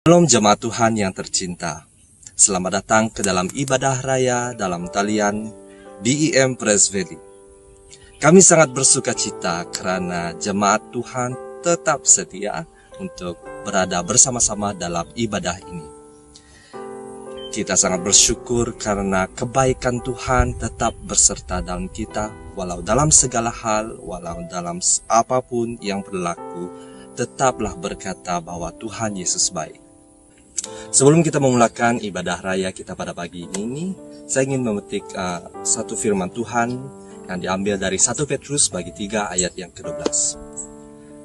Shalom jemaat Tuhan yang tercinta. Selamat datang ke dalam ibadah raya dalam talian BEM Praise Valley. Kami sangat bersuka cita karena jemaat Tuhan tetap setia untuk berada bersama-sama dalam ibadah ini. Kita sangat bersyukur karena kebaikan Tuhan tetap berserta dalam kita, walau dalam segala hal, walau dalam apapun yang berlaku, tetaplah berkata bahwa Tuhan Yesus baik. Sebelum kita memulakan ibadah raya kita pada pagi ini, saya ingin memetik satu firman Tuhan yang diambil dari 1 Petrus bagi 3 ayat yang ke-12.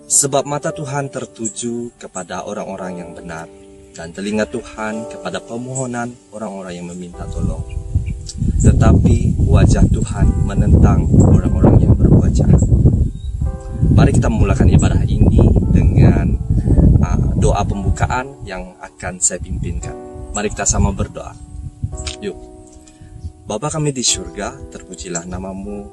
Sebab mata Tuhan tertuju kepada orang-orang yang benar, dan telinga Tuhan kepada permohonan orang-orang yang meminta tolong. Tetapi wajah Tuhan menentang orang-orang yang berbuat jahat. Mari kita memulakan ibadah ini dengan doa pembukaan yang akan saya pimpinkan. Mari kita sama berdoa. Yuk. Bapa kami di surga, terpujilah namamu.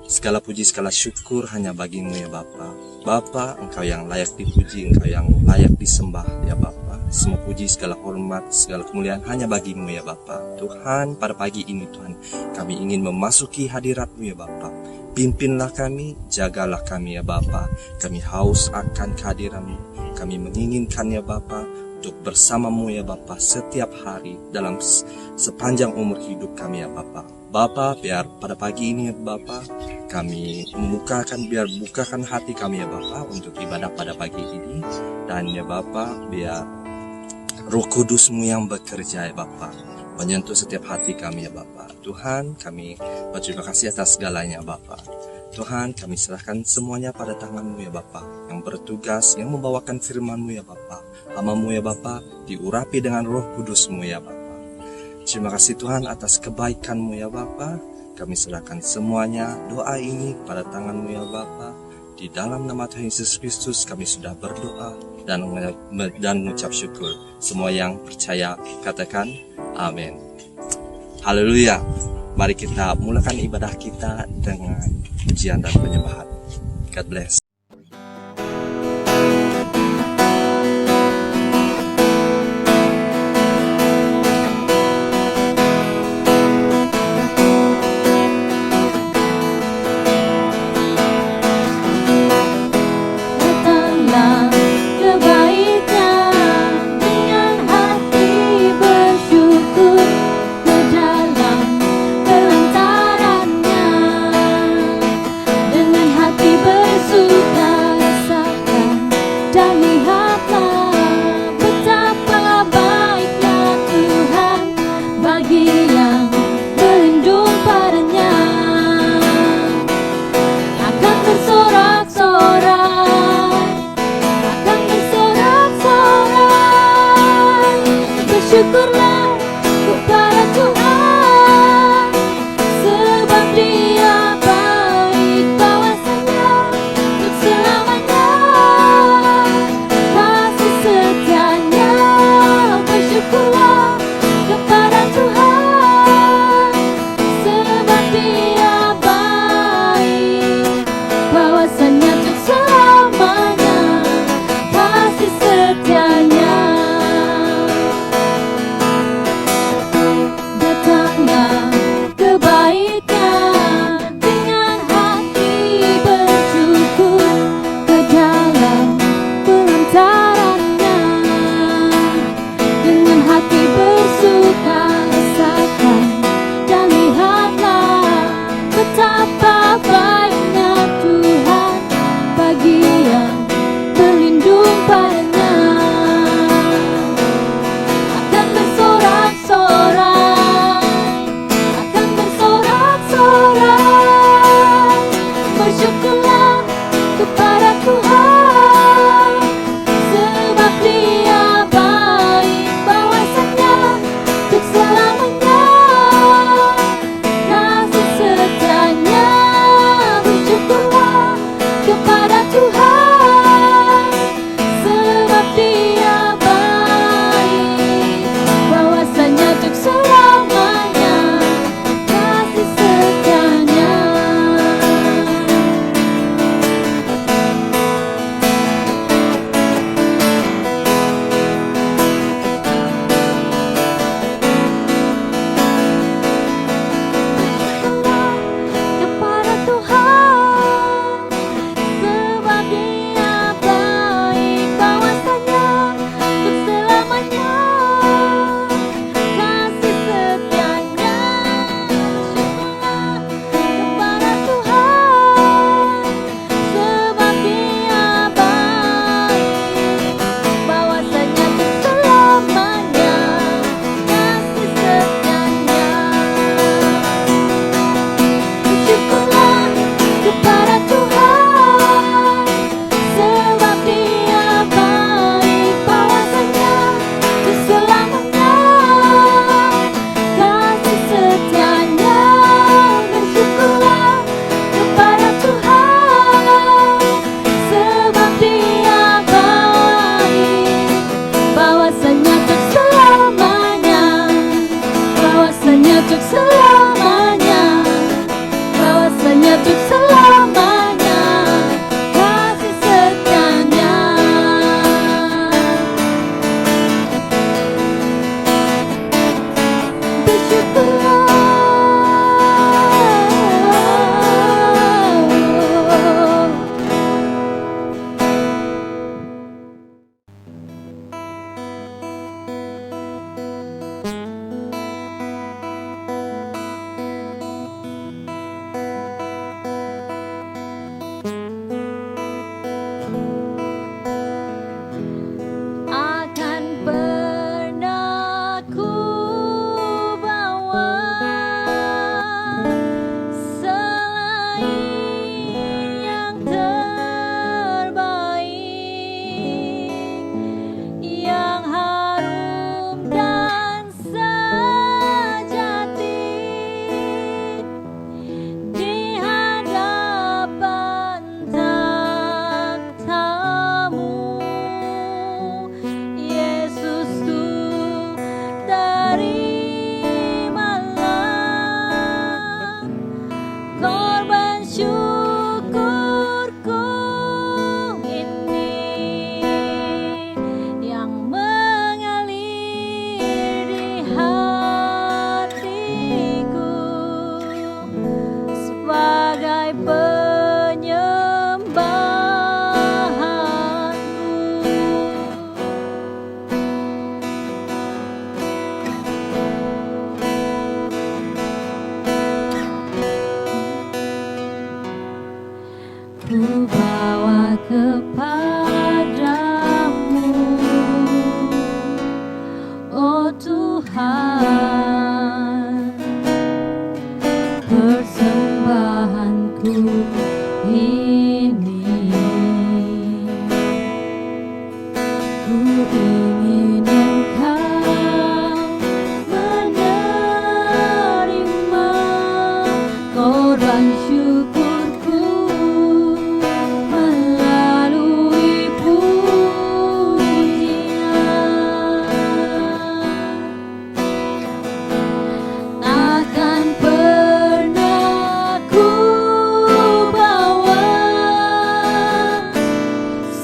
Segala puji, segala syukur hanya bagimu ya Bapa. Bapa, Engkau yang layak dipuji, Engkau yang layak disembah ya Bapa. Semua puji, segala hormat, segala kemuliaan hanya bagimu ya Bapa. Tuhan, pada pagi ini Tuhan, kami ingin memasuki hadirat-Mu ya Bapa. Pimpinlah kami, jagalah kami ya Bapa. Kami haus akan kehadiran-Mu. Kami menginginkan ya Bapa untuk bersamamu ya Bapa setiap hari dalam sepanjang umur hidup kami ya Bapa. Bapa, biar pada pagi ini ya Bapa kami biar bukakan hati kami ya Bapa untuk ibadah pada pagi ini. Dan ya Bapa, biar Roh Kudus-Mu yang bekerja ya Bapa menyentuh setiap hati kami ya Bapa. Tuhan, kami berterima kasih atas segalanya Bapa. Tuhan, kami serahkan semuanya pada tangan-Mu ya Bapa, yang bertugas, yang membawakan firman-Mu ya Bapa. Hamba-Mu ya Bapa, diurapi dengan Roh Kudus-Mu ya Bapa. Terima kasih Tuhan atas kebaikan-Mu ya Bapa. Kami serahkan semuanya doa ini pada tangan-Mu ya Bapa. Di dalam nama Tuhan Yesus Kristus kami sudah berdoa dan mengucap syukur. Semua yang percaya katakan amin. Haleluya. Mari kita mulakan ibadah kita dengan pujian dan penyembahan. God bless. Selamanya kasih setianya. ku bawa kepadamu, oh Tuhan. Persembahanku ini, ku ingin Engkau menerima korban syukurku melalui pujian. Takkan pernah ku bawa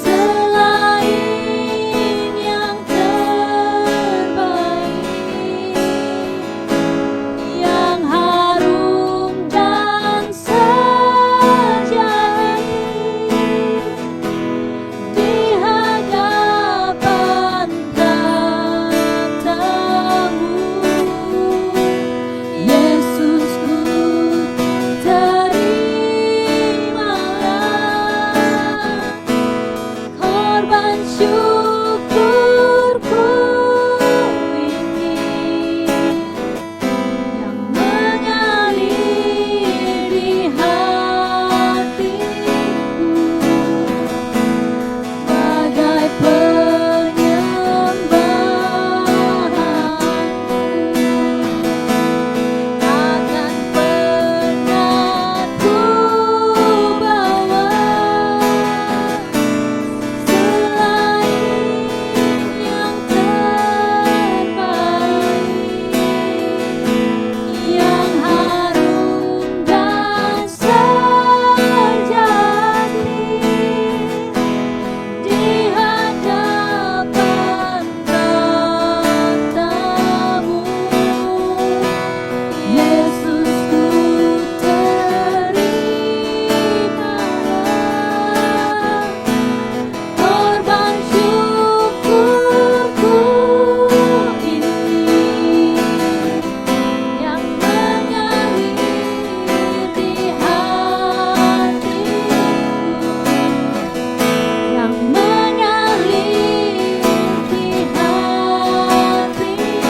selain yang terbaik, yang harum dan sejati di hadapan tatamu. Yesusku, terimalah korban syukurku ini, yang mengalir di hatiku bagai penyembahanku. Takkan pernah ku bawa selain yang terbaik, yang harum dan sejati di hadapan tatamu. Yesusku, terimalah korban syukurku ini, yang mengalir di hatiku, yang mengalir di hatiku,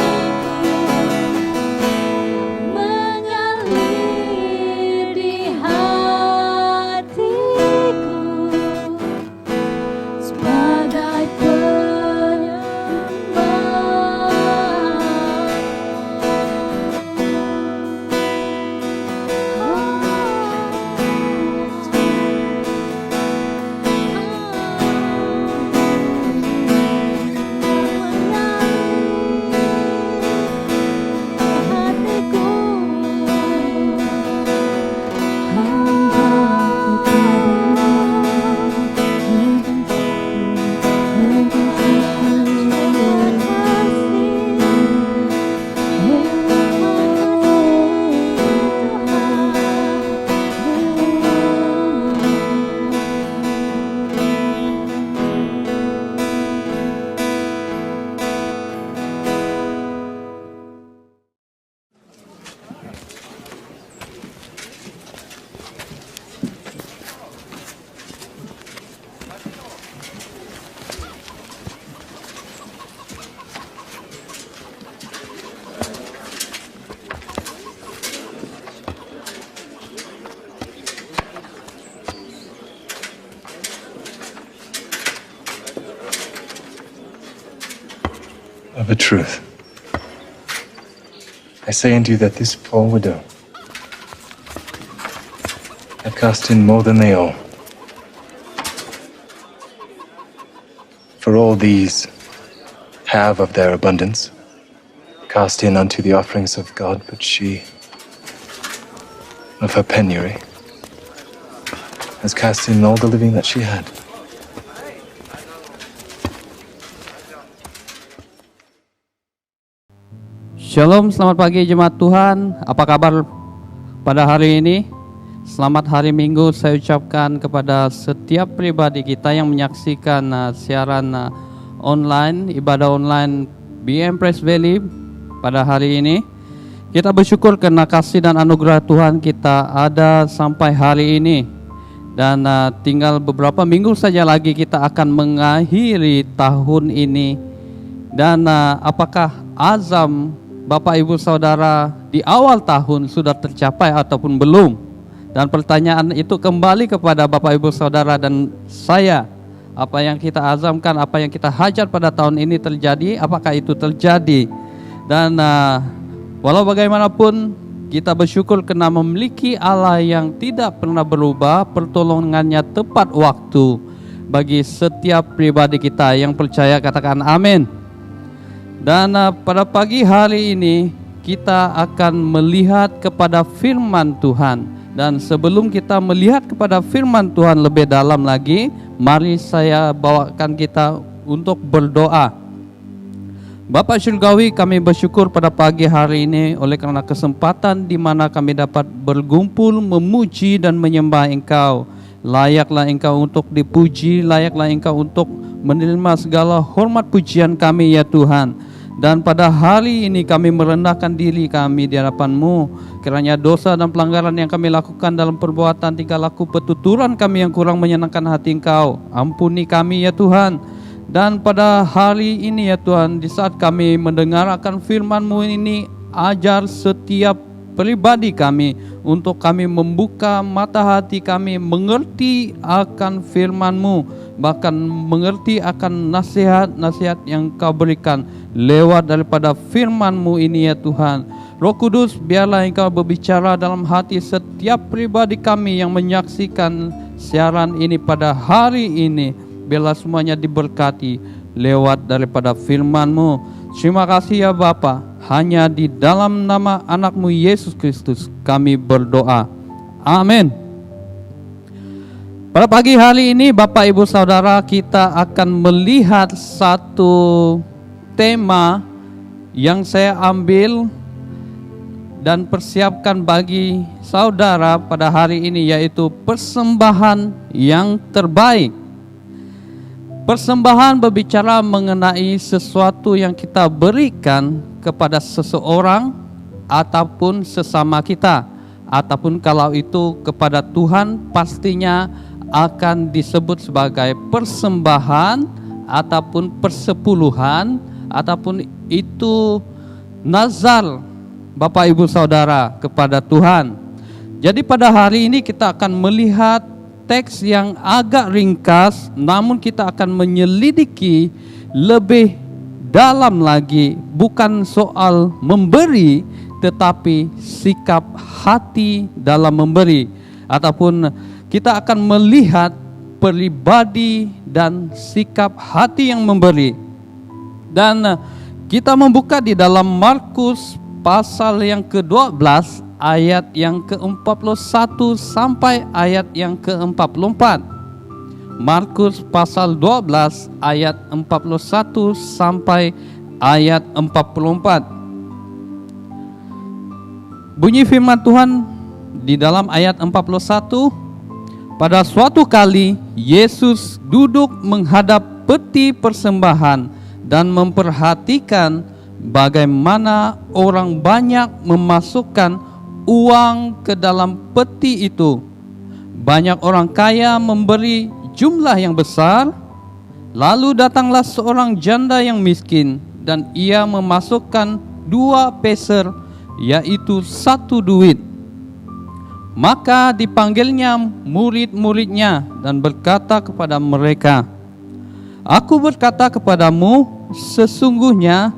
mengalir di hatiku sebagai Of a truth, I say unto you that this poor widow hath cast in more than they all. For all these have of their abundance cast in unto the offerings of God, but she of her penury has cast in all the living that she had. Shalom, selamat pagi jemaat Tuhan. Apa kabar pada hari ini? Selamat hari Minggu saya ucapkan kepada setiap pribadi kita yang menyaksikan siaran online, ibadah online BM Praise Valley pada hari ini. Kita bersyukur karena kasih dan anugerah Tuhan kita ada sampai hari ini. Dan tinggal beberapa minggu saja lagi kita akan mengakhiri tahun ini. Dan apakah azam Bapak Ibu Saudara di awal tahun sudah tercapai ataupun belum? Dan pertanyaan itu kembali kepada Bapak Ibu Saudara dan saya. Apa yang kita azamkan, apa yang kita hajat pada tahun ini terjadi, apakah itu terjadi? Dan walau bagaimanapun kita bersyukur karena memiliki Allah yang tidak pernah berubah, pertolongannya tepat waktu bagi setiap pribadi kita yang percaya, katakan amin. Dan pada pagi hari ini kita akan melihat kepada firman Tuhan. Dan sebelum kita melihat kepada firman Tuhan lebih dalam lagi, mari saya bawakan kita untuk berdoa. Bapak Surgawi, kami bersyukur pada pagi hari ini oleh karena kesempatan di mana kami dapat berkumpul, memuji dan menyembah Engkau. Layaklah Engkau untuk dipuji, layaklah Engkau untuk menerima segala hormat pujian kami ya Tuhan. Dan pada hari ini kami merendahkan diri kami di hadapan-Mu, kiranya dosa dan pelanggaran yang kami lakukan dalam perbuatan, tingkah laku, petuturan kami yang kurang menyenangkan hati Engkau, ampuni kami ya Tuhan. Dan pada hari ini ya Tuhan, di saat kami mendengarkan firman-Mu ini, ajar setiap pribadi kami untuk kami membuka mata hati kami, mengerti akan firman-Mu, bahkan mengerti akan nasihat-nasihat yang Kau berikan lewat daripada firman-Mu ini ya Tuhan. Roh Kudus, biarlah Engkau berbicara dalam hati setiap pribadi kami yang menyaksikan siaran ini pada hari ini. Biarlah semuanya diberkati lewat daripada firman-Mu. Terima kasih ya Bapa. Hanya di dalam nama anak-Mu Yesus Kristus kami berdoa. Amin. Pada pagi hari ini Bapak Ibu Saudara, kita akan melihat satu tema yang saya ambil dan persiapkan bagi saudara pada hari ini, yaitu persembahan yang terbaik. Persembahan berbicara mengenai sesuatu yang kita berikan kepada seseorang ataupun sesama kita, ataupun kalau itu kepada Tuhan, pastinya akan disebut sebagai persembahan ataupun persepuluhan, ataupun itu nazar Bapak Ibu Saudara kepada Tuhan. Jadi pada hari ini kita akan melihat teks yang agak ringkas, namun kita akan menyelidiki lebih dalam lagi, bukan soal memberi, tetapi sikap hati dalam memberi. Ataupun kita akan melihat pribadi dan sikap hati yang memberi. Dan kita membuka di dalam Markus pasal yang ke-12, ayat yang ke-41 sampai ayat yang ke-44. Markus pasal 12 ayat 41 sampai ayat 44. Bunyi firman Tuhan di dalam ayat 41. Pada suatu kali Yesus duduk menghadap peti persembahan dan memperhatikan bagaimana orang banyak memasukkan uang ke dalam peti itu. Banyak orang kaya memberi jumlah yang besar. Lalu datanglah seorang janda yang miskin, dan ia memasukkan 2 peser, yaitu 1 duit. Maka dipanggilnya murid-muridnya dan berkata kepada mereka, "Aku berkata kepadamu, sesungguhnya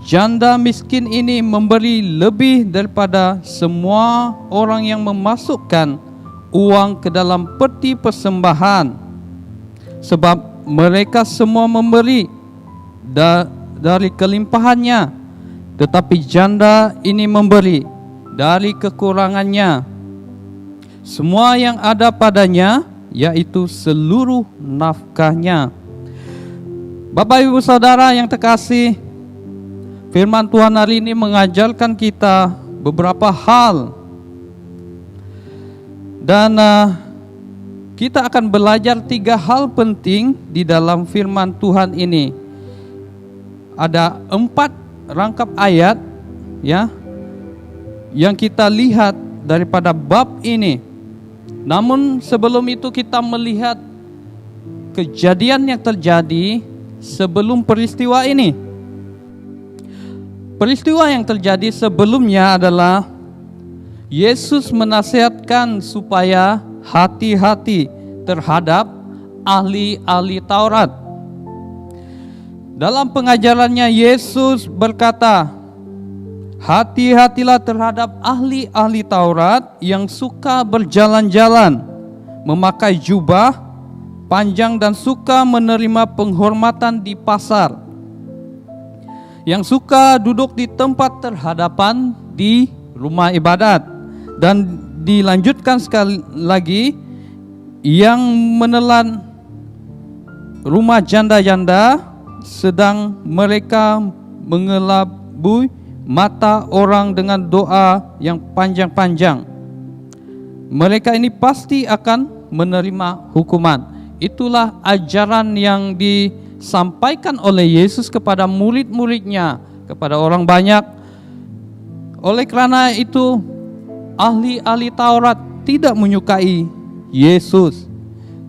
janda miskin ini memberi lebih daripada semua orang yang memasukkan uang ke dalam peti persembahan. Sebab mereka semua memberi dari kelimpahannya, tetapi janda ini memberi dari kekurangannya, semua yang ada padanya, yaitu seluruh nafkahnya." Bapak Ibu Saudara yang terkasih, firman Tuhan hari ini mengajarkan kita beberapa hal. Dan kita akan belajar 3 hal penting di dalam firman Tuhan ini. Ada 4 rangkap ayat ya yang kita lihat daripada bab ini. Namun sebelum itu kita melihat kejadian yang terjadi sebelum peristiwa ini. Peristiwa yang terjadi sebelumnya adalah Yesus menasihatkan supaya hati-hati terhadap ahli-ahli Taurat. Dalam pengajarannya Yesus berkata, hati-hatilah terhadap ahli-ahli Taurat yang suka berjalan-jalan, memakai jubah panjang dan suka menerima penghormatan di pasar, yang suka duduk di tempat terhadapan di rumah ibadat, dan dilanjutkan sekali lagi, yang menelan rumah janda-janda sedang mereka mengelabui mata orang dengan doa yang panjang-panjang. Mereka ini pasti akan menerima hukuman. Itulah ajaran yang disampaikan oleh Yesus kepada murid-muridnya, kepada orang banyak. Oleh karena itu, ahli-ahli Taurat tidak menyukai Yesus,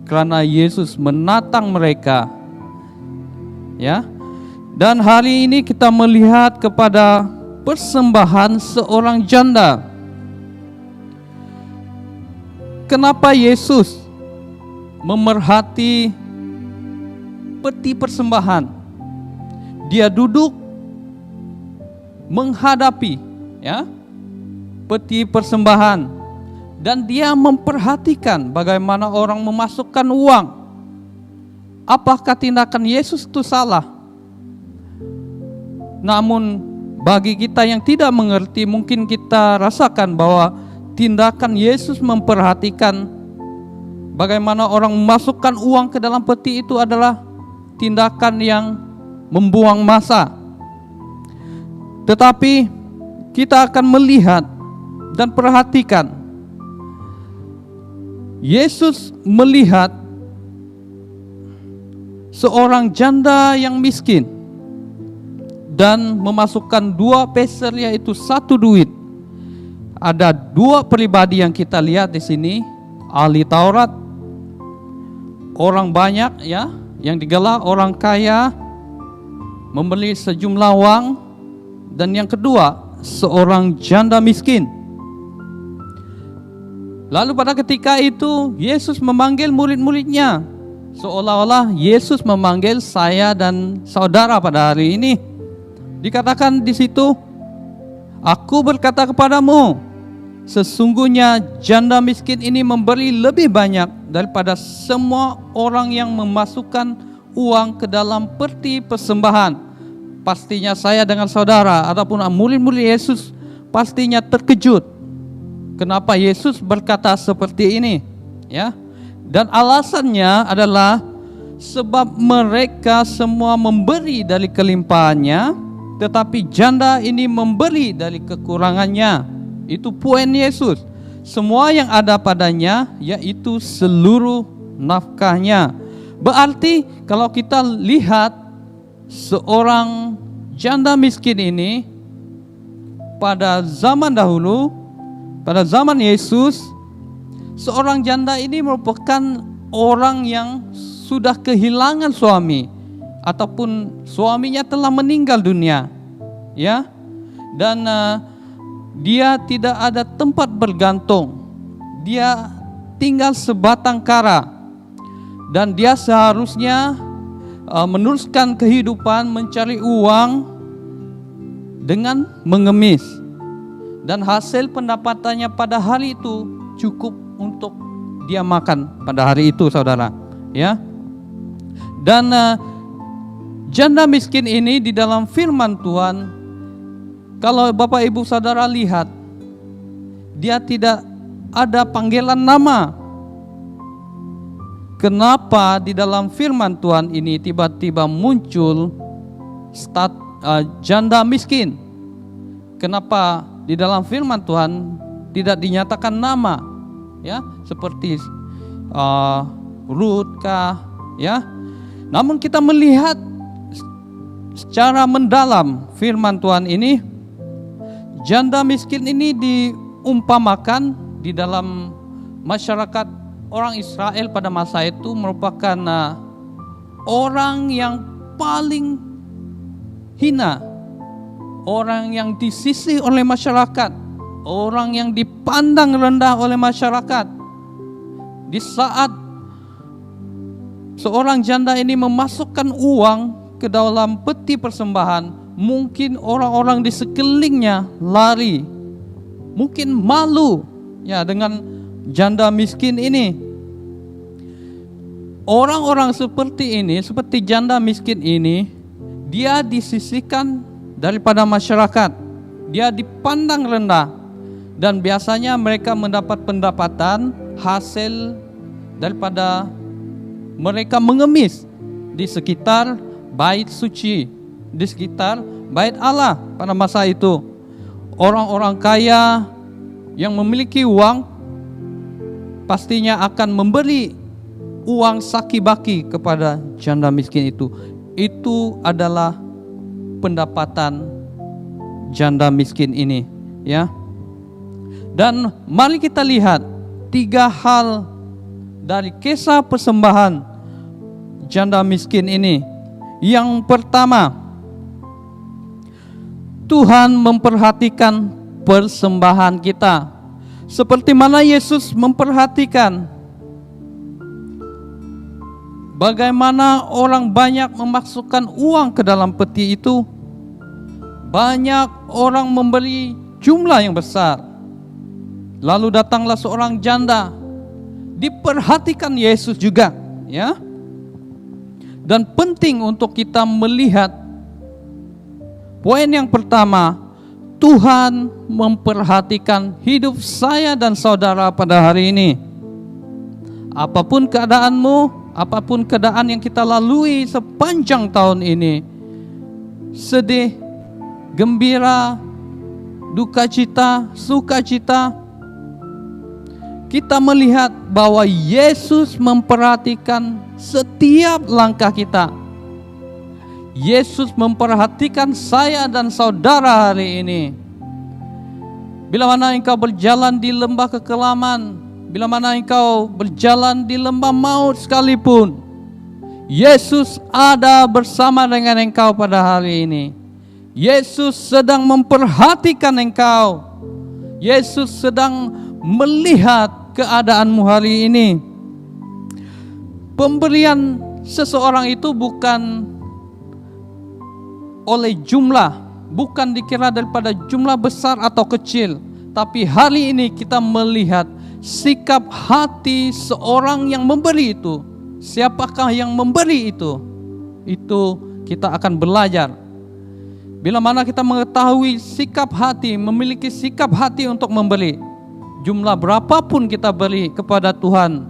karena Yesus menantang mereka. Ya. Dan hari ini kita melihat kepada persembahan seorang janda. Kenapa Yesus memerhati peti persembahan? Dia duduk menghadapi, ya, peti persembahan, dan dia memperhatikan bagaimana orang memasukkan uang. Apakah tindakan Yesus itu salah? Namun bagi kita yang tidak mengerti, mungkin kita rasakan bahwa tindakan Yesus memperhatikan bagaimana orang memasukkan uang ke dalam peti itu adalah tindakan yang membuang masa. Tetapi kita akan melihat dan perhatikan, Yesus melihat seorang janda yang miskin dan memasukkan 2 peser, yaitu 1 duit. Ada 2 pribadi yang kita lihat di sini, ahli Taurat, orang banyak, ya, yang digelar orang kaya membeli sejumlah uang, dan yang kedua seorang janda miskin. Lalu pada ketika itu Yesus memanggil murid-muridnya, seolah-olah Yesus memanggil saya dan saudara pada hari ini. Dikatakan di situ, aku berkata kepadamu, sesungguhnya janda miskin ini memberi lebih banyak daripada semua orang yang memasukkan uang ke dalam peti persembahan. Pastinya saya dengan saudara ataupun murid-murid Yesus pastinya terkejut. Kenapa Yesus berkata seperti ini? Ya. Dan alasannya adalah sebab mereka semua memberi dari kelimpahannya, tetapi janda ini memberi dari kekurangannya. Itu poin Yesus. Semua yang ada padanya, yaitu seluruh nafkahnya. Berarti kalau kita lihat seorang janda miskin ini pada zaman dahulu, pada zaman Yesus, seorang janda ini merupakan orang yang sudah kehilangan suami ataupun suaminya telah meninggal dunia, ya. Dan dia tidak ada tempat bergantung. Dia tinggal sebatang kara, dan dia seharusnya meneruskan kehidupan mencari uang dengan mengemis, dan hasil pendapatannya pada hari itu cukup untuk dia makan pada hari itu, saudara, ya. Dan janda miskin ini di dalam firman Tuhan, kalau Bapak Ibu Saudara lihat, dia tidak ada panggilan nama. Kenapa di dalam firman Tuhan ini tiba-tiba muncul janda miskin? Kenapa di dalam firman Tuhan tidak dinyatakan nama, ya, seperti Ruth kah, ya? Namun kita melihat secara mendalam firman Tuhan ini, janda miskin ini diumpamakan di dalam masyarakat orang Israel pada masa itu merupakan orang yang paling hina, orang yang disisih oleh masyarakat, orang yang dipandang rendah oleh masyarakat. Di saat seorang janda ini memasukkan uang ke dalam peti persembahan, mungkin orang-orang di sekelilingnya lari, mungkin malu ya dengan janda miskin ini. Orang-orang seperti ini, seperti janda miskin ini, dia disisihkan daripada masyarakat, dia dipandang rendah, dan biasanya mereka mendapat pendapatan hasil daripada mereka mengemis di sekitar bait suci, di sekitar bait Allah pada masa itu. Orang-orang kaya yang memiliki uang pastinya akan memberi uang saki-baki kepada janda miskin itu. Itu adalah pendapatan janda miskin ini, ya. Dan mari kita lihat 3 hal dari kisah persembahan janda miskin ini. Yang pertama, Tuhan memperhatikan persembahan kita. Seperti mana Yesus memperhatikan bagaimana orang banyak memasukkan uang ke dalam peti itu. Banyak orang memberi jumlah yang besar. Lalu datanglah seorang janda, diperhatikan Yesus juga, ya. Dan penting untuk kita melihat poin yang pertama, Tuhan memperhatikan hidup saya dan saudara pada hari ini. Apapun keadaanmu, apapun keadaan yang kita lalui sepanjang tahun ini, sedih, gembira, duka cita, sukacita, kita melihat bahwa Yesus memperhatikan setiap langkah kita. Yesus memperhatikan saya dan saudara hari ini. Bila mana engkau berjalan di lembah kekelaman, bila mana engkau berjalan di lembah maut sekalipun, Yesus ada bersama dengan engkau pada hari ini. Yesus sedang memperhatikan engkau. Yesus sedang melihat keadaanmu hari ini. Pemberian seseorang itu bukan oleh jumlah, bukan dikira daripada jumlah besar atau kecil, tapi hari ini kita melihat sikap hati seorang yang memberi itu. Siapakah yang memberi itu? Itu kita akan belajar. Bila mana kita mengetahui sikap hati, memiliki sikap hati untuk memberi, jumlah berapapun kita beri kepada Tuhan,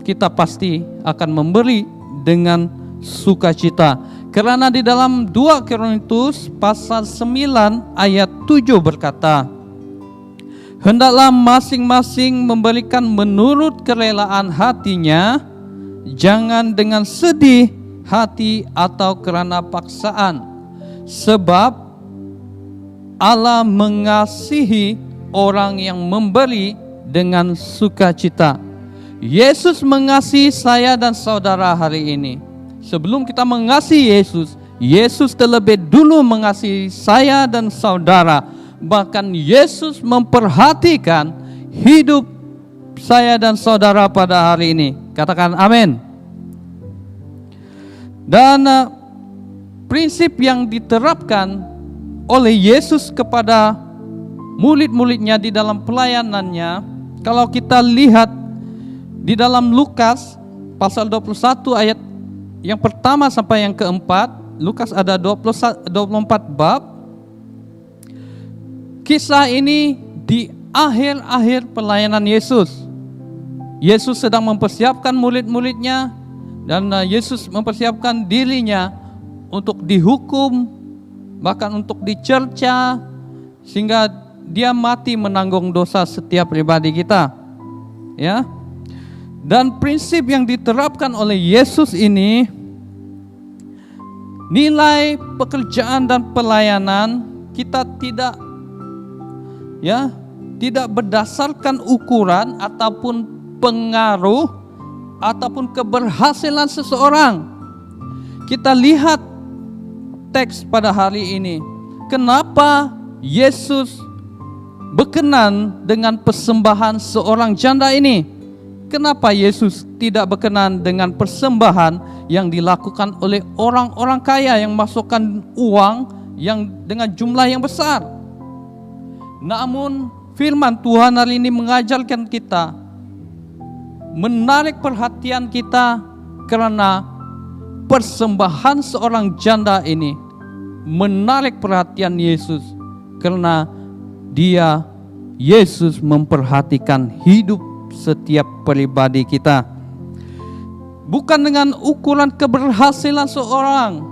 kita pasti akan memberi dengan sukacita. Karena di dalam 2 Korintus pasal 9 ayat 7 berkata, hendaklah masing-masing memberikan menurut kerelaan hatinya, jangan dengan sedih hati atau kerana paksaan, sebab Allah mengasihi orang yang memberi dengan sukacita. Yesus mengasihi saya dan saudara hari ini. Sebelum kita mengasihi Yesus, Yesus terlebih dulu mengasihi saya dan saudara. Bahkan Yesus memperhatikan hidup saya dan saudara pada hari ini. Katakan amin. Dan prinsip yang diterapkan oleh Yesus kepada murid-muridnya di dalam pelayanannya, kalau kita lihat di dalam Lukas pasal 21 ayat yang pertama sampai yang keempat, Lukas ada 24 bab. Kisah ini di akhir-akhir pelayanan Yesus. Yesus sedang mempersiapkan murid-muridnya, dan Yesus mempersiapkan dirinya untuk dihukum, bahkan untuk dicerca, sehingga dia mati menanggung dosa setiap pribadi kita. Ya. Dan prinsip yang diterapkan oleh Yesus ini, nilai pekerjaan dan pelayanan kita tidak tidak berdasarkan ukuran ataupun pengaruh ataupun keberhasilan seseorang. Kita lihat teks pada hari ini. Kenapa Yesus berkenan dengan persembahan seorang janda ini? Kenapa Yesus tidak berkenan dengan persembahan yang dilakukan oleh orang-orang kaya yang masukkan uang yang dengan jumlah yang besar? Namun firman Tuhan hari ini mengajarkan kita, menarik perhatian kita, karena persembahan seorang janda ini menarik perhatian Yesus, karena Yesus memperhatikan hidup setiap pribadi kita. Bukan dengan ukuran keberhasilan seorang,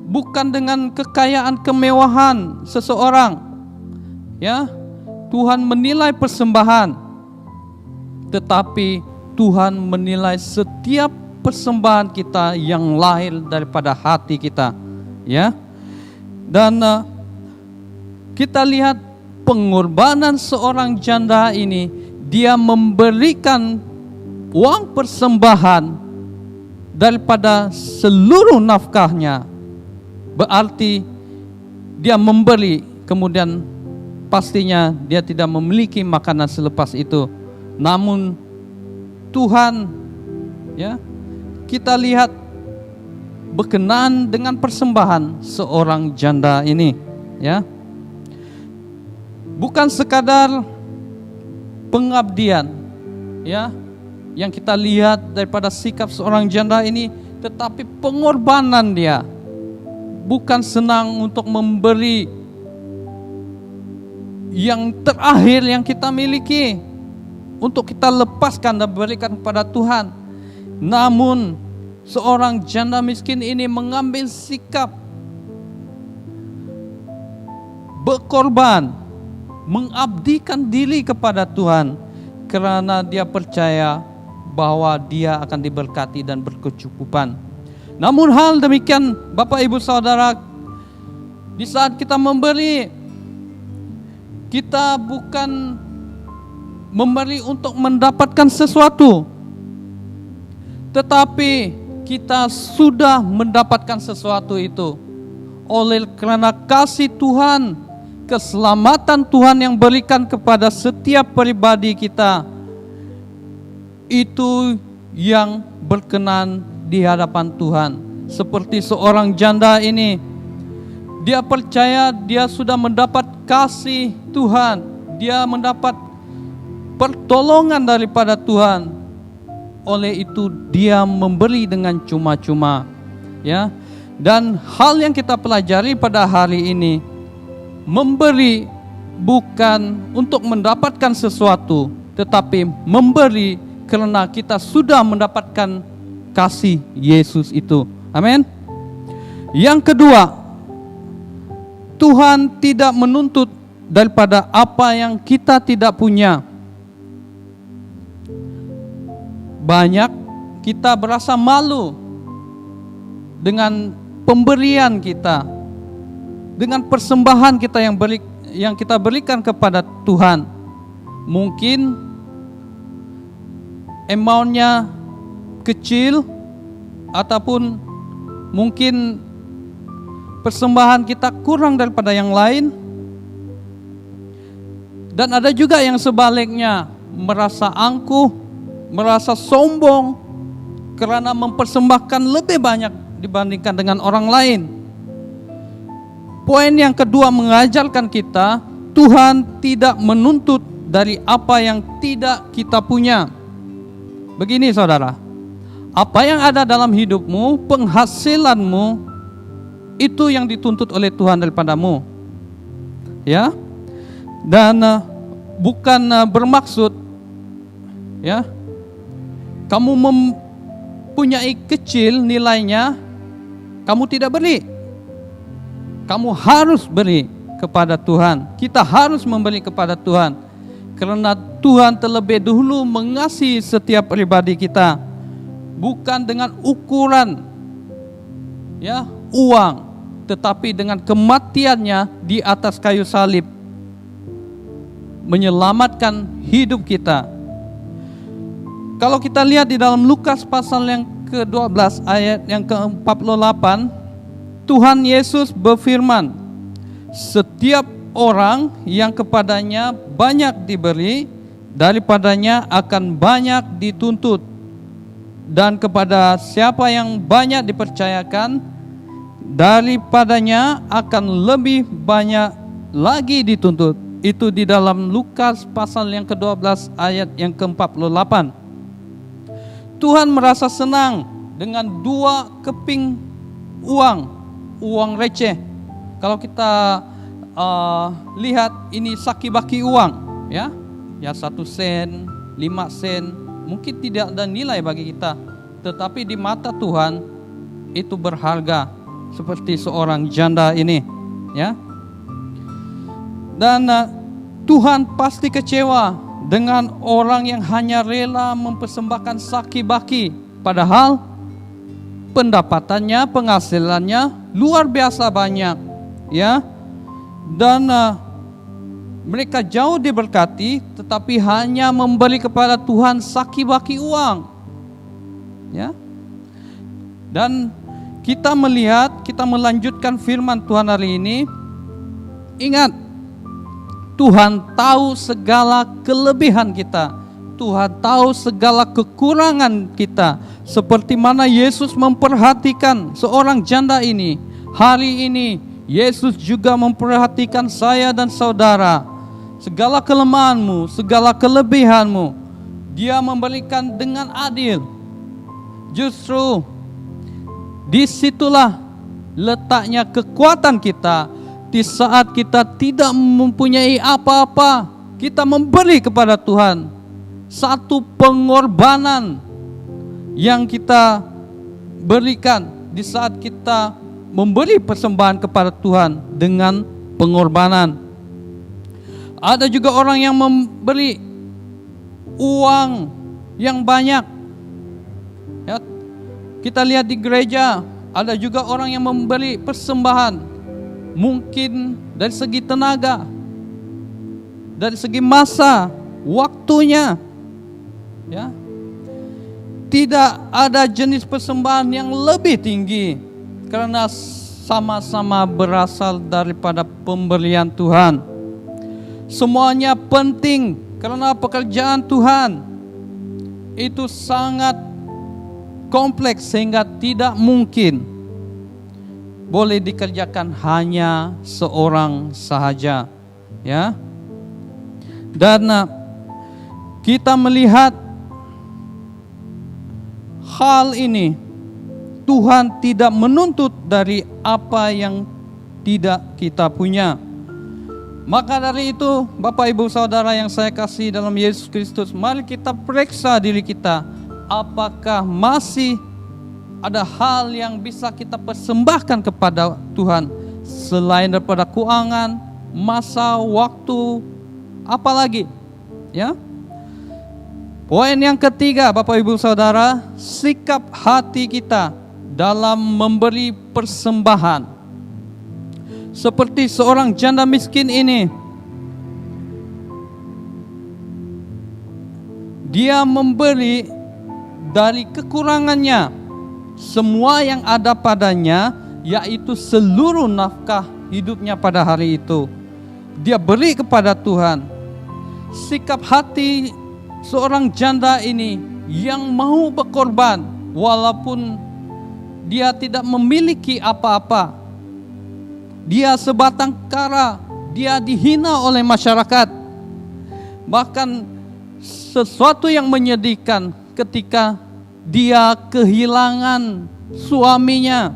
bukan dengan kekayaan kemewahan seseorang. Ya, Tuhan menilai persembahan, tetapi Tuhan menilai setiap persembahan kita yang lahir daripada hati kita. Ya, dan kita lihat pengorbanan seorang janda ini. Dia memberikan uang persembahan daripada seluruh nafkahnya. Berarti dia memberi, kemudian pastinya dia tidak memiliki makanan selepas itu. Namun Tuhan, ya, kita lihat berkenan dengan persembahan seorang janda ini, ya. Bukan sekadar pengabdian, ya, yang kita lihat daripada sikap seorang janda ini, tetapi pengorbanan dia. Bukan senang untuk memberi yang terakhir yang kita miliki untuk kita lepaskan dan berikan kepada Tuhan. Namun seorang janda miskin ini mengambil sikap berkorban, mengabdikan diri kepada Tuhan, karena dia percaya bahwa dia akan diberkati dan berkecukupan. Namun hal demikian, Bapak Ibu Saudara, di saat kita memberi, kita bukan memberi untuk mendapatkan sesuatu, tetapi kita sudah mendapatkan sesuatu itu oleh karena kasih Tuhan, keselamatan Tuhan yang berikan kepada setiap pribadi kita. Itu yang berkenan di hadapan Tuhan. Seperti seorang janda ini, dia percaya dia sudah mendapat kasih Tuhan, dia mendapat pertolongan daripada Tuhan. Oleh itu dia memberi dengan cuma-cuma, ya. Dan hal yang kita pelajari pada hari ini, memberi bukan untuk mendapatkan sesuatu, tetapi memberi karena kita sudah mendapatkan kasih Yesus itu. Amin. Yang kedua, Tuhan tidak menuntut daripada apa yang kita tidak punya. Banyak kita berasa malu dengan pemberian kita, dengan persembahan kita yang kita berikan kepada Tuhan. Mungkin amount-nya kecil, ataupun mungkin persembahan kita kurang daripada yang lain. Dan ada juga yang sebaliknya, merasa angkuh, merasa sombong karena mempersembahkan lebih banyak dibandingkan dengan orang lain. Poin yang kedua mengajarkan kita, Tuhan tidak menuntut dari apa yang tidak kita punya. Begini saudara, apa yang ada dalam hidupmu, penghasilanmu, itu yang dituntut oleh Tuhan daripadamu. Ya. Dan bukan bermaksud, ya, kamu mempunyai kecil nilainya, kamu tidak beri. Kamu harus beri kepada Tuhan. Kita harus memberi kepada Tuhan, karena Tuhan terlebih dahulu mengasihi setiap pribadi kita, bukan dengan ukuran, ya, uang, tetapi dengan kematiannya di atas kayu salib. menyelamatkan hidup kita. Kalau kita lihat di dalam Lukas pasal yang ke-12 ayat yang ke-48, Tuhan Yesus berfirman, setiap orang yang kepadanya banyak diberi, daripadanya akan banyak dituntut. Dan kepada siapa yang banyak dipercayakan, daripadanya akan lebih banyak lagi dituntut. Itu di dalam Lukas pasal yang ke-12 ayat yang ke-48. Tuhan merasa senang dengan 2 keping uang receh. Kalau kita lihat ini saki-baki uang, ya 1 sen, 5 sen, mungkin tidak ada nilai bagi kita, tetapi di mata Tuhan itu berharga, seperti seorang janda ini, ya. Dan Tuhan pasti kecewa dengan orang yang hanya rela mempersembahkan saki-baki, padahal pendapatannya, penghasilannya luar biasa banyak, ya. Dan mereka jauh diberkati, tetapi hanya memberi kepada Tuhan saki-baki uang, ya. Dan kita melihat, kita melanjutkan firman Tuhan hari ini. Ingat, Tuhan tahu segala kelebihan kita, Tuhan tahu segala kekurangan kita, seperti mana Yesus memperhatikan seorang janda ini. Hari ini Yesus juga memperhatikan saya dan saudara. Segala kelemahanmu, segala kelebihanmu, Dia memberikan dengan adil. Justru disitulah letaknya kekuatan kita. Di saat kita tidak mempunyai apa-apa, kita memberi kepada Tuhan. Satu pengorbanan yang kita berikan di saat kita memberi persembahan kepada Tuhan dengan pengorbanan. Ada juga orang yang memberi uang yang banyak, ya. Kita lihat di gereja, ada juga orang yang memberi persembahan, mungkin dari segi tenaga, dari segi masa, waktunya, ya. Tidak ada jenis persembahan yang lebih tinggi, karena sama-sama berasal daripada pemberian Tuhan. Semuanya penting, karena pekerjaan Tuhan itu sangat kompleks, sehingga tidak mungkin boleh dikerjakan hanya seorang sahaja, ya. Dan kita melihat hal ini, Tuhan tidak menuntut dari apa yang tidak kita punya. Maka dari itu, Bapak Ibu Saudara yang saya kasih dalam Yesus Kristus, mari kita periksa diri kita, apakah masih ada hal yang bisa kita persembahkan kepada Tuhan selain daripada keuangan, masa, waktu, apalagi, ya. Poin yang ketiga, Bapak Ibu Saudara, sikap hati kita dalam memberi persembahan. Seperti seorang janda miskin ini, dia memberi dari kekurangannya, semua yang ada padanya, yaitu seluruh nafkah hidupnya pada hari itu, dia beri kepada Tuhan. Sikap hati seorang janda ini yang mau berkorban, walaupun dia tidak memiliki apa-apa, dia sebatang kara, dia dihina oleh masyarakat. Bahkan sesuatu yang menyedihkan ketika dia kehilangan suaminya,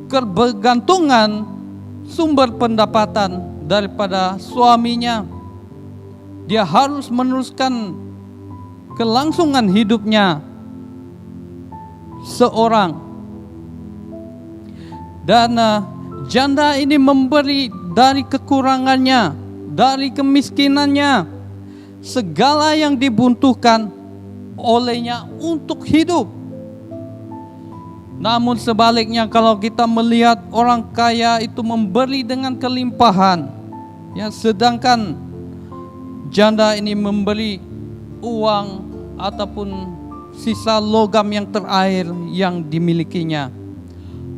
kebergantungan sumber pendapatan daripada suaminya, dia harus meneruskan kelangsungan hidupnya seorang. Dan janda ini memberi dari kekurangannya, dari kemiskinannya, segala yang dibutuhkan olehnya untuk hidup. Namun sebaliknya, kalau kita melihat orang kaya itu memberi dengan kelimpahan, Ya, sedangkan janda ini memberi uang ataupun sisa logam yang terakhir yang dimilikinya.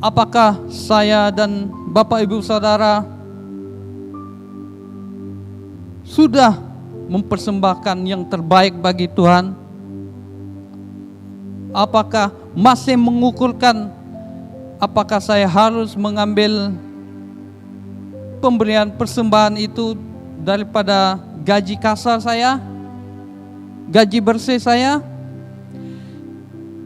Apakah saya dan Bapak Ibu Saudara sudah mempersembahkan yang terbaik bagi Tuhan? Apakah masih mengukurkan apakah saya harus mengambil pemberian persembahan itu daripada gaji kasar saya, gaji bersih saya?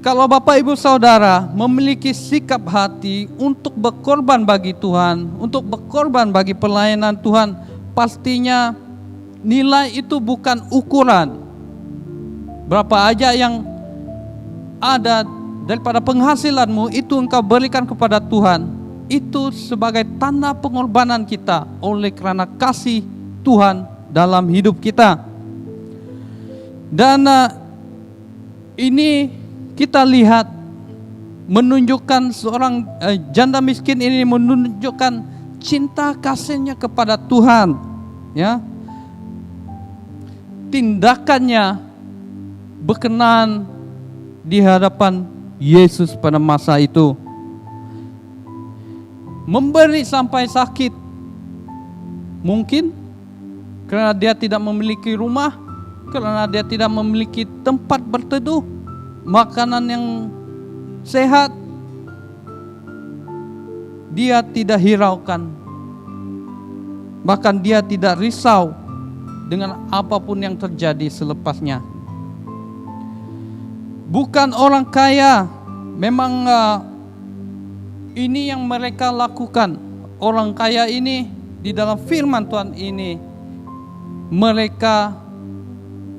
Kalau Bapak Ibu Saudara memiliki sikap hati untuk berkorban bagi Tuhan, untuk berkorban bagi pelayanan Tuhan, pastinya nilai itu bukan ukuran. Berapa aja yang ada daripada penghasilanmu itu engkau berikan kepada Tuhan, itu sebagai tanda pengorbanan kita oleh karena kasih Tuhan dalam hidup kita. Dan ini kita lihat menunjukkan seorang janda miskin ini menunjukkan cinta kasihnya kepada Tuhan, ya. Tindakannya berkenan di hadapan Yesus pada masa itu. Memberi sampai sakit. Mungkin karena dia tidak memiliki rumah, karena dia tidak memiliki tempat berteduh, makanan yang sehat, dia tidak hiraukan. Bahkan dia tidak risau dengan apapun yang terjadi selepasnya. Bukan orang kaya, memang ini yang mereka lakukan. Orang kaya ini di dalam firman Tuhan ini, mereka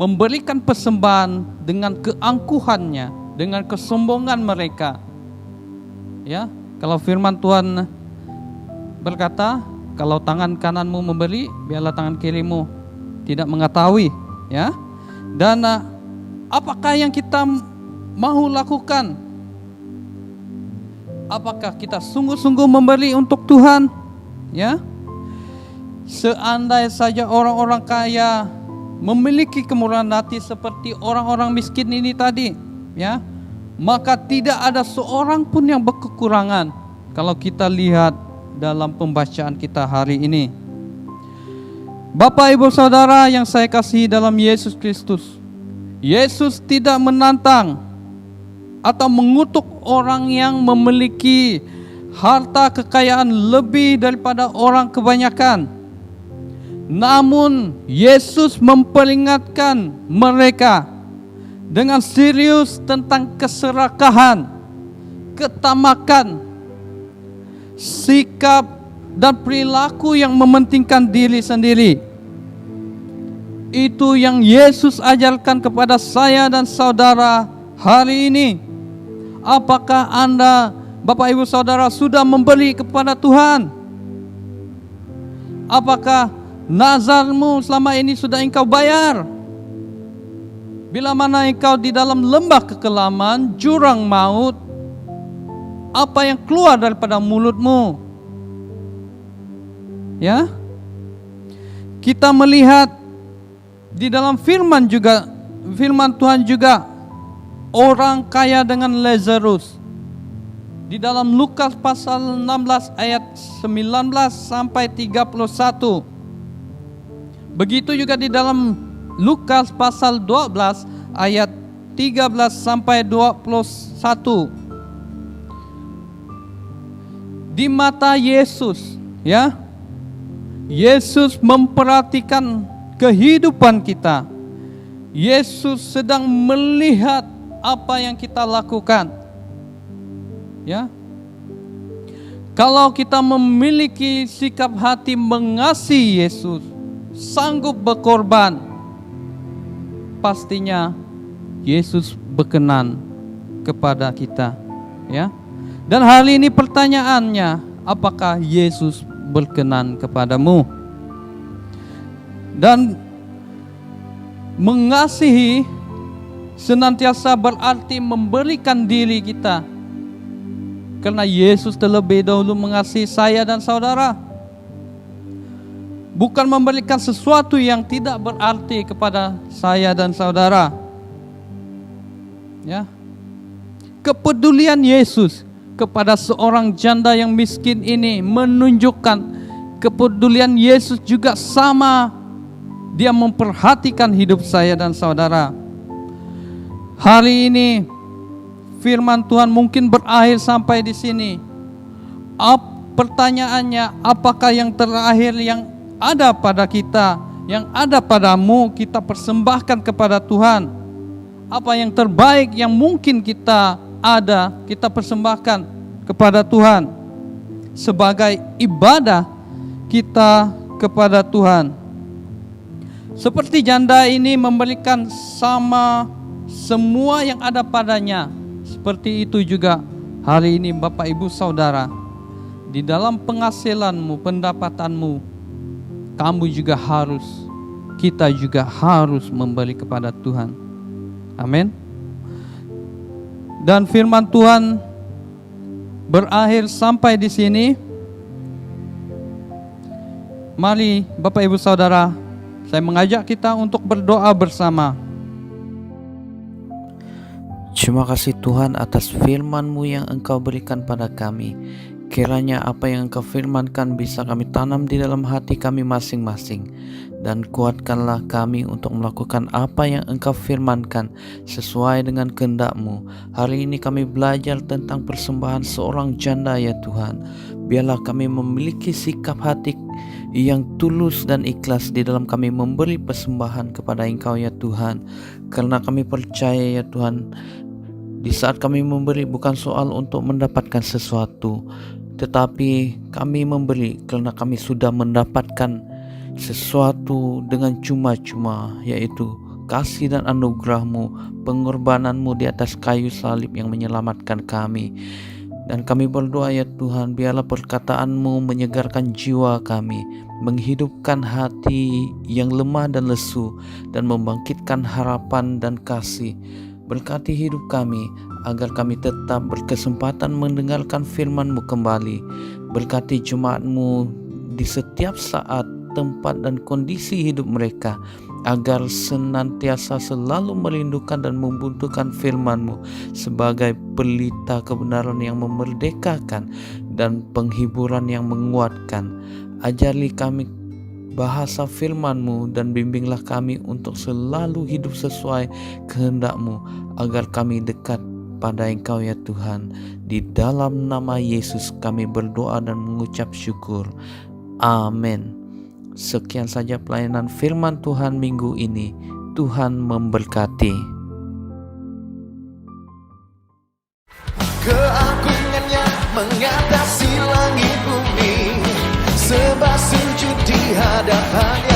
memberikan persembahan dengan keangkuhannya, dengan kesombongan mereka. Ya, kalau firman Tuhan berkata, kalau tangan kananmu memberi, biarlah tangan kirimu tidak mengetahui, ya. Dan apakah yang kita mau lakukan? Apakah kita sungguh-sungguh memberi untuk Tuhan? Ya. Seandai saja orang-orang kaya memiliki kemurahan hati seperti orang-orang miskin ini tadi, ya, maka tidak ada seorang pun yang berkekurangan. Kalau kita lihat dalam pembacaan kita hari ini, Bapak Ibu Saudara yang saya kasihi dalam Yesus Kristus, Yesus tidak menantang atau mengutuk orang yang memiliki harta kekayaan lebih daripada orang kebanyakan. Namun Yesus memperingatkan mereka dengan serius tentang keserakahan, ketamakan, sikap dan perilaku yang mementingkan diri sendiri. Itu yang Yesus ajarkan kepada saya dan saudara hari ini. Apakah Anda, Bapak Ibu Saudara, sudah memberi kepada Tuhan? Apakah nazarmu selama ini sudah engkau bayar? Bila mana engkau di dalam lembah kekelaman, jurang maut, apa yang keluar daripada mulutmu? Ya, kita melihat di dalam firman Tuhan juga orang kaya dengan Lazarus. Di dalam Lukas pasal 16 ayat 19 sampai 31. Begitu juga di dalam Lukas pasal 12 ayat 13 sampai 21. Di mata Yesus, ya, Yesus memperhatikan kehidupan kita. Yesus sedang melihat apa yang kita lakukan. Ya. Kalau kita memiliki sikap hati mengasihi Yesus, sanggup berkorban, pastinya Yesus berkenan kepada kita, ya. Dan hal ini pertanyaannya, apakah Yesus berkenan kepadamu? Dan mengasihi senantiasa berarti memberikan diri kita, karena Yesus terlebih dahulu mengasihi saya dan saudara. bukan memberikan sesuatu yang tidak berarti kepada saya dan saudara. Ya. Kepedulian Yesus kepada seorang janda yang miskin ini menunjukkan kepedulian Yesus juga sama. Dia memperhatikan hidup saya dan saudara. Hari ini firman Tuhan mungkin berakhir sampai di sini. Pertanyaannya, apakah yang terakhir yang ada pada kita, yang ada padamu, kita persembahkan kepada Tuhan? Apa yang terbaik yang mungkin kita ada, kita persembahkan kepada Tuhan sebagai ibadah kita kepada Tuhan. Seperti janda ini memberikan sama semua yang ada padanya. Seperti itu juga hari ini Bapak Ibu Saudara, di dalam penghasilanmu, pendapatanmu, kamu juga harus, kita juga harus memberi kepada Tuhan. Amin. Dan firman Tuhan berakhir sampai di sini. Mari Bapak Ibu Saudara, saya mengajak kita untuk berdoa bersama. Terima kasih Tuhan atas firman-Mu yang Engkau berikan pada kami. Kiranya apa yang Engkau firmankan bisa kami tanam di dalam hati kami masing-masing. Dan kuatkanlah kami untuk melakukan apa yang Engkau firmankan sesuai dengan kehendak-Mu. Hari ini kami belajar tentang persembahan seorang janda ya Tuhan. Biarlah kami memiliki sikap hati yang tulus dan ikhlas di dalam kami memberi persembahan kepada Engkau ya Tuhan. Karena kami percaya ya Tuhan, di saat kami memberi bukan soal untuk mendapatkan sesuatu, tetapi kami memberi karena kami sudah mendapatkan sesuatu dengan cuma-cuma, yaitu kasih dan anugerah-Mu, pengorbanan-Mu di atas kayu salib yang menyelamatkan kami. Dan kami berdoa ya Tuhan, biarlah perkataan-Mu menyegarkan jiwa kami, menghidupkan hati yang lemah dan lesu, dan membangkitkan harapan dan kasih. Berkati hidup kami, agar kami tetap berkesempatan mendengarkan firman-Mu kembali. Berkati jemaat-Mu di setiap saat, tempat dan kondisi hidup mereka, agar senantiasa selalu merindukan dan membutuhkan firman-Mu sebagai pelita kebenaran yang memerdekakan dan penghiburan yang menguatkan. Ajari kami bahasa firman-Mu dan bimbinglah kami untuk selalu hidup sesuai kehendak-Mu, agar kami dekat pada Engkau ya Tuhan. Di dalam nama Yesus kami berdoa dan mengucap syukur. Amin. Sekian saja pelayanan firman Tuhan minggu ini. Tuhan memberkati. Keagungannya mengatasi langit bumi, sebab sujud di hadapannya.